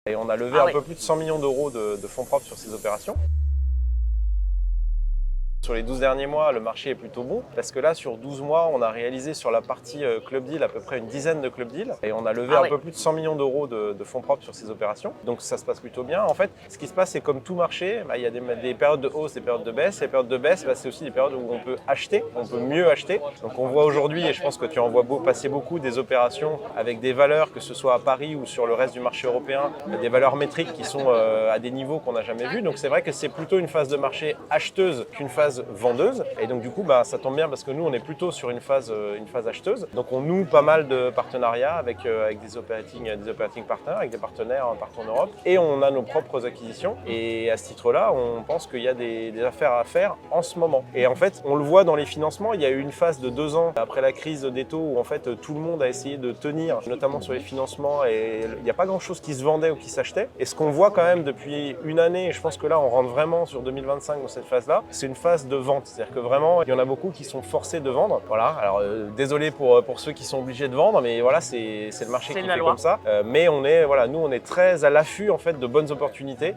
Et on a levé un peu plus de 100 millions d'euros de fonds propres sur ces opérations. Sur les 12 derniers mois, le marché est plutôt bon parce que là, sur 12 mois, on a réalisé sur la partie club deal à peu près une dizaine de club deals et on a levé un peu plus de 100 millions d'euros de fonds propres sur ces opérations. Donc ça se passe plutôt bien. En fait, ce qui se passe, c'est comme tout marché, il y a des périodes de hausse, des périodes de baisse. Les périodes de baisse, c'est aussi des périodes où on peut acheter, on peut mieux acheter. Donc on voit aujourd'hui, et je pense que tu en vois passer beaucoup, des opérations avec des valeurs, que ce soit à Paris ou sur le reste du marché européen, des valeurs métriques qui sont à des niveaux qu'on n'a jamais vus. Donc c'est vrai que c'est plutôt une phase de marché acheteuse qu'une phase vendeuse. Et donc du coup, ça tombe bien parce que nous, on est plutôt sur une phase acheteuse. Donc on noue pas mal de partenariats avec des operating partners, avec des partenaires partout en Europe. Et on a nos propres acquisitions. Et à ce titre-là, on pense qu'il y a des affaires à faire en ce moment. Et en fait, on le voit dans les financements. Il y a eu une phase de 2 ans après la crise des taux où en fait tout le monde a essayé de tenir, notamment sur les financements. Et il n'y a pas grand-chose qui se vendait ou qui s'achetait. Et ce qu'on voit quand même depuis une année, et je pense que là, on rentre vraiment sur 2025 dans cette phase-là, c'est une phase de vente. C'est-à-dire que vraiment, il y en a beaucoup qui sont forcés de vendre. Voilà. Alors, désolé pour ceux qui sont obligés de vendre, mais voilà, c'est le marché qui fait comme ça. Mais nous, on est très à l'affût en fait de bonnes opportunités.